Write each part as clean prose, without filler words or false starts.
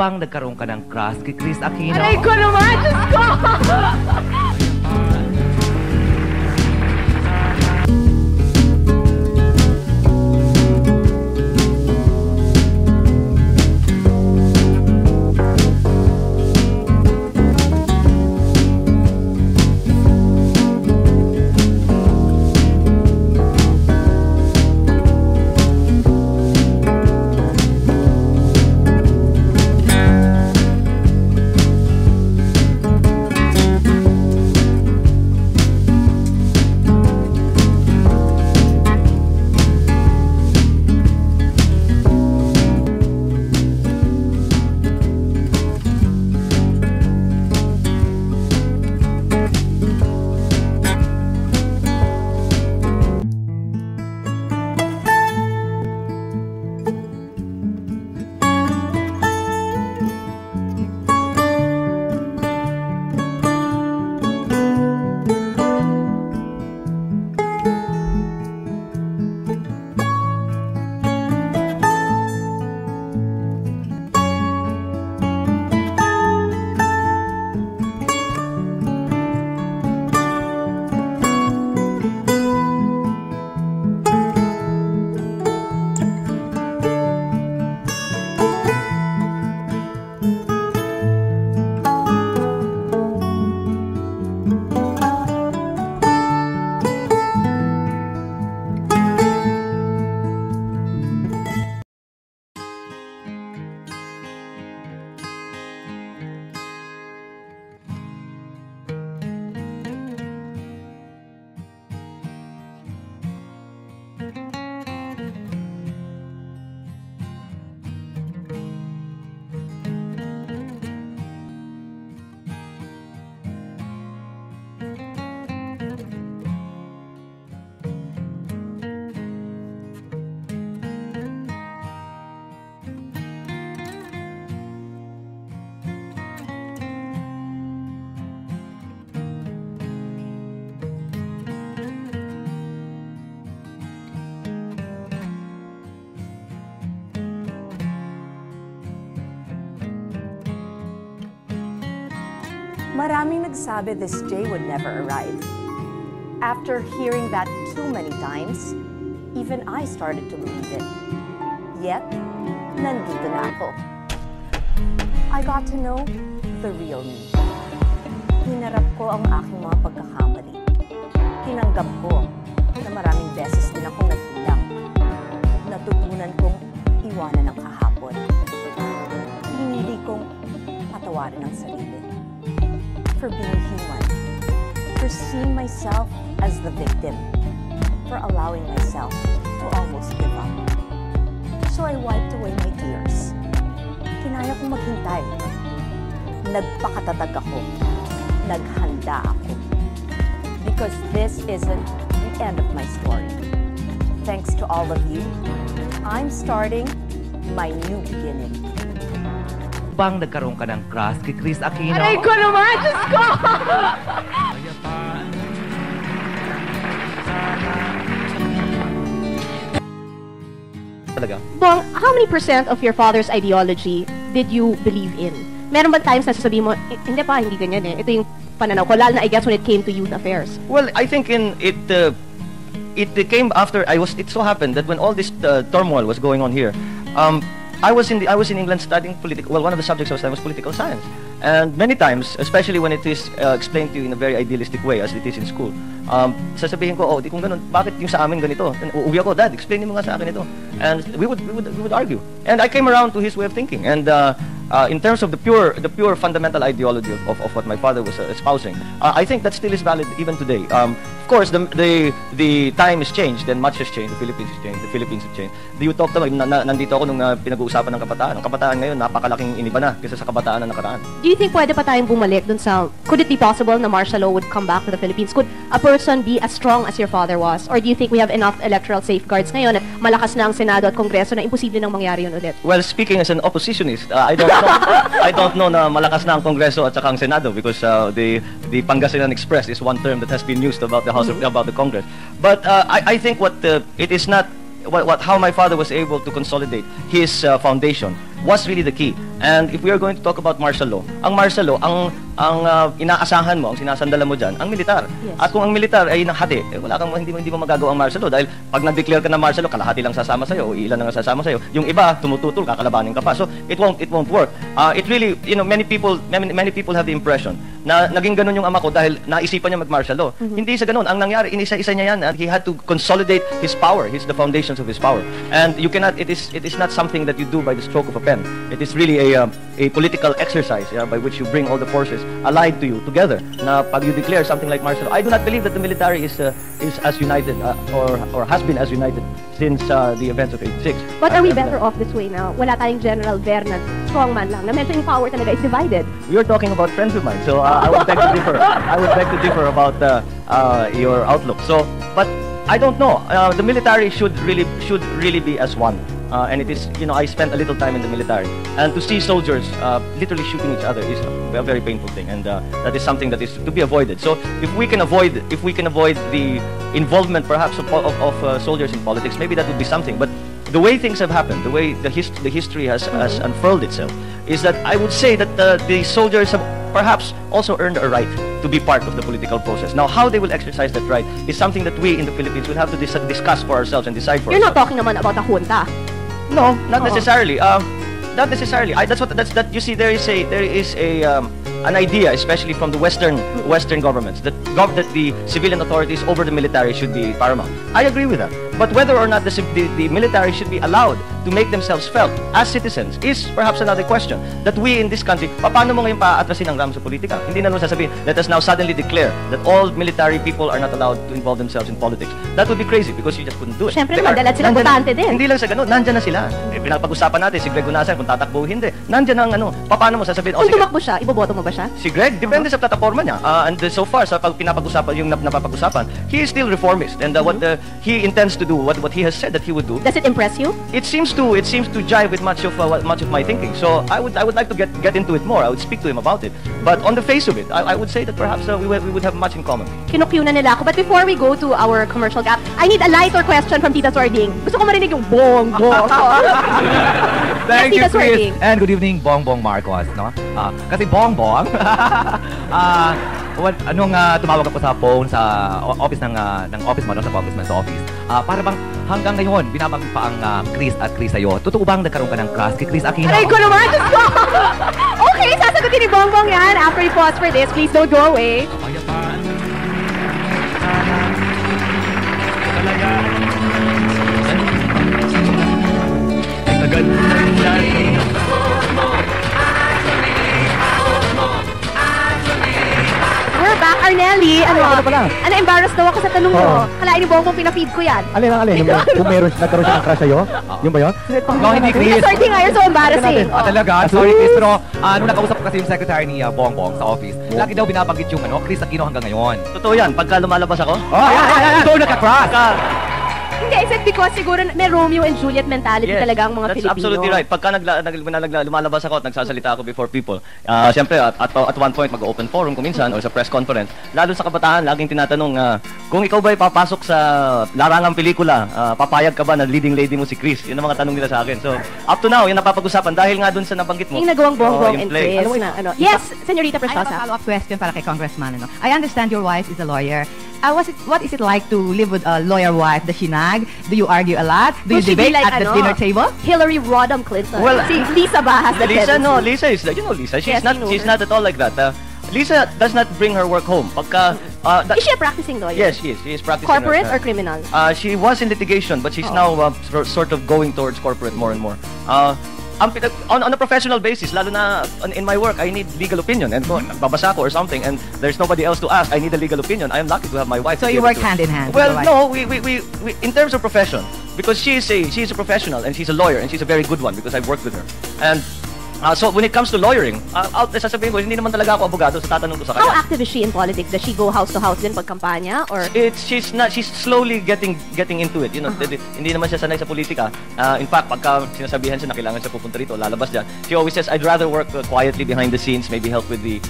bang nagkaroon ka ng crush kay Kris Aquino? Aray ko naman! Diyos ko! Maraming nagsabi this day would never arrive. After hearing that too many times, even I started to believe it. Yet, nandito na ako. I got to know the real me. Hinarap ko ang aking mga pagkakamali. Tinanggap ko na maraming beses din akong nagbilang. Natutunan kong iwanan ang kahapon. Hindi kong patawarin ang sarili. For being human, for seeing myself as the victim, for allowing myself to almost give up. So I wiped away my tears. Kinaya kong maghintay. Nagpakatatag ako. Naghanda ako. Because this isn't the end of my story. Thanks to all of you, I'm starting my new beginning. Bang nagkaroon ka ng crush kay Kris Aquino? Aray ko naman! Diyos ko! Talaga? Bong, how many % of your father's ideology did you believe in? Meron ba times na sasabihin mo, hindi pa, hindi ganyan eh. Ito yung pananaw ko, lalo na I guess when it came to youth affairs. Well, I think it came after it so happened that when all this turmoil was going on here, I was in England studying one of the subjects I was studying was political science. And many times, especially when it is explained to you in a very idealistic way as it is in school, sasabihin ko, oh, di kung ganun, bakit yung sa amin ganito? And uuwi ako, Dad, explain mo nga sa akin ito. And we would argue. And I came around to his way of thinking. And in terms of the pure fundamental ideology of what my father was espousing, I think that still is valid even today. Of course, the time has changed and much has changed. The Philippines has changed. The Philippines have changed. The utop nandito ako nung pinag-uusapan ng kabataan. Ang kabataan ngayon, napakalaking iniba na kaysa sa kabataan na nakaraan. Do you think pwede pa tayong bumalik dun sa, could it be possible na martial law would come back to the Philippines? Could a person be as strong as your father was? Or do you think we have enough electoral safeguards ngayon at malakas na ang Senado at Kongreso na imposible nang mangyari yun ulit? Well, speaking as an oppositionist, I don't know. I don't know na malakas na ang Kongreso at saka ang Senado because the Pangasinan Express is one term that has been used about the House of, about the Congress. But I think it is not how my father was able to consolidate his foundation was really the key. And if we are going to talk about martial law, ang martial law, ang inaasahan mo, ang sinasandalan mo dyan, ang militar. Yes. At kung ang militar ay nahati, wala kang hindi mo magagawa ang martial law dahil pag nag-declare ka ng martial law, kalahati lang sasama sa'yo o ilan lang sasama sa'yo. Yung iba tumututol, kakalabanin ka pa. So it won't work. It really, many people have the impression na naging ganun yung ama ko dahil naisipan niya mag-martial law. Hindi sa ganun. Ang nangyari, inisa-isa niya yan. He had to consolidate his power. He's the foundations of his power. And you cannot, it is not something that you do by the stroke of a pen. It is really a political exercise by which you bring all the forces allied to you together. Na pag you declare something like martial law, I do not believe that the military is as united or has been as united since the events of 86. But are we better off this way now? Wala tayong General Vernon, strongman lang, na medyo yung power talaga is divided. We are talking about friends of mine, so I would beg to differ. I would beg to differ about your outlook. So, but I don't know. The military should really be as one. And it is, I spent a little time in the military, and to see soldiers literally shooting each other is a very painful thing, and that is something that is to be avoided. So if we can avoid the involvement perhaps of soldiers in politics, maybe that would be something. But the way things have happened, the way the history has unfurled itself, is that I would say that the soldiers have perhaps also earned a right to be part of the political process. Now, how they will exercise that right is something that we in the Philippines will have to discuss for ourselves and decide for You're not ourselves. talking naman about a junta. No, not necessarily. Not necessarily. That you see, there is an idea, especially from the Western governments, that the civilian authorities over the military should be paramount. I agree with that. But whether or not the military should be allowed to make themselves felt as citizens is perhaps another question. That we in this country, paano mo ngayon paatrasin ang ramo sa politika? Hindi na naman sasabihin, let us now suddenly declare that all military people are not allowed to involve themselves in politics. That would be crazy because you just couldn't do it. Siyempre naman, dahil sila botante din. Hindi lang sa ganun, nandyan na sila. Pinapag-usapan natin si Greg Unasan kung tatakbo hindi. Nandyan ang paano mo sasabihin? Kung tumakbo siya, iboboto mo ba siya? Si Greg, depende sa plataforma niya. And so far, sa pag pinapag-usapan, yung napapag-usapan, he is still reformist. And what he intends to do, what he has said that he would do. Does it impress you? It seems to jive with much of my thinking. So I would like to get into it more. I would speak to him about it. But on the face of it, I would say that perhaps we would have much in common. Kinukyu na nila ako. But before we go to our commercial gap, I need a lighter question from Tita Sording. Gusto ko marinig yung bong. Thank you, Tita Chris. Sording. And good evening, Bongbong Marcos. No? Kasi Bongbong, anong tumawag ako sa phone sa office ng office mo, no, sa congressman's office. Para bang hanggang ngayon, binabang pa ang Kris at Kris sa'yo. Totoo bang nagkaroon ka ng crush kay KRISAQUINO? Aray ko naman! Diyos ko! Okay, sasagutin ni Bongbong yan. After we pause for this, please don't go away. We're back, Arnelli. Embarrassed daw ako sa tanong mo. Kalain ni Bongbong, pinafeed ko yan. Alin. Kung nagkaroon siya ng crush sa'yo, yun ba yun? No, hindi Tita Chris. Sording nga, you're so embarrassing. Talaga, sorry Chris, pero nung nakausap ko kasi yung secretary ni Bongbong sa office, lagi daw binabanggit yung KRISAQUINO hanggang ngayon. Totoo yan, pagka lumalabas ako. Ito nagka-crush! Hindi, is it because siguro may Romeo and Juliet mentality talaga ang mga that's Pilipino? absolutely right. Pagka lumalabas ako at nagsasalita ako before people, siyempre at one point mag-open forum kuminsan or sa press conference, lalo sa kabataan, laging tinatanong, kung ikaw ba'y papasok sa larangang pelikula, papayag ka ba na leading lady mo si Kris? Yun ang mga tanong nila sa akin. So, up to now, yun napapag-usapan dahil nga dun sa nabanggit mo. Yung nagawang Bongbong and play. Kris na Yes, Senorita I have a Prestosa. follow-up question para kay Congressman. I understand your wife is a lawyer. What is it like to live with a lawyer wife? Does she nag? Do you argue a lot? Do you Will she be debate like, at the dinner table? Hillary Rodham Clinton. Well, si Lisa ba has the Lisa, tendency? no, Lisa is, Lisa, Yes, she's not at all like that. Lisa does not bring her work home. Pagka, Is she a practicing lawyer? yes, she is practicing. Corporate right or criminal? She was in litigation, but she's now sort of going towards corporate more and more. On a professional basis, lalo na in my work, I need legal opinion. And kung nagbabasa ko or something, and there's nobody else to ask, I need a legal opinion. I am lucky to have my wife. So to be you able work to- hand in hand? Well, with your wife? no, we in terms of profession, because she's a professional and she's a lawyer and she's a very good one because I've worked with her. And so when it comes to lawyering, sasabihin ko, hindi naman talaga ako abogado, so tatanong ko sa How kanya. active is she in politics? Does she go house to house din pag kampanya? Or She's slowly getting into it. Hindi naman siya sanay sa politika. In fact, pagka sinasabihan siya na kailangan siya pupunta rito, lalabas dyan, she always says, I'd rather work quietly behind the scenes, maybe help with the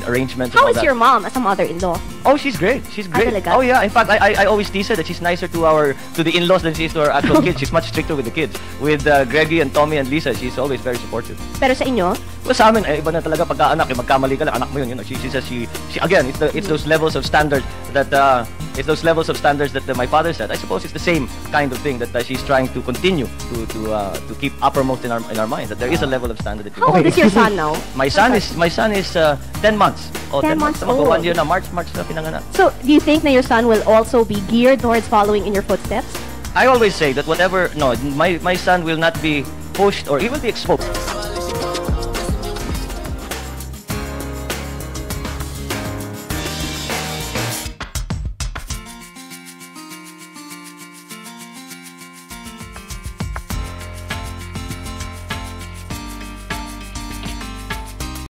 arrangements. how and all is that. your mom as a mother-in-law? Oh, she's great. She's great. talaga? Oh yeah. In fact, I always tease her that she's nicer to the in-laws than she is to her actual kids. She's much stricter with the kids. With Greggy and Tommy and Lisa, she's always very supportive. Pero sa inyo? Well, sa amin, iba na talaga pagka anak, magkamali ka lang, anak mo yun. You know, she says she again, it's those levels of standard that my father said. I suppose it's the same kind of thing that she's trying to continue to keep uppermost in our minds. That there is a level of standard. That How old is your son now? My son is 10 months. 10 months old. 1 year na, March na pinanganak. So, do you think that your son will also be geared towards following in your footsteps? I always say that my son will not be pushed or he will be exposed.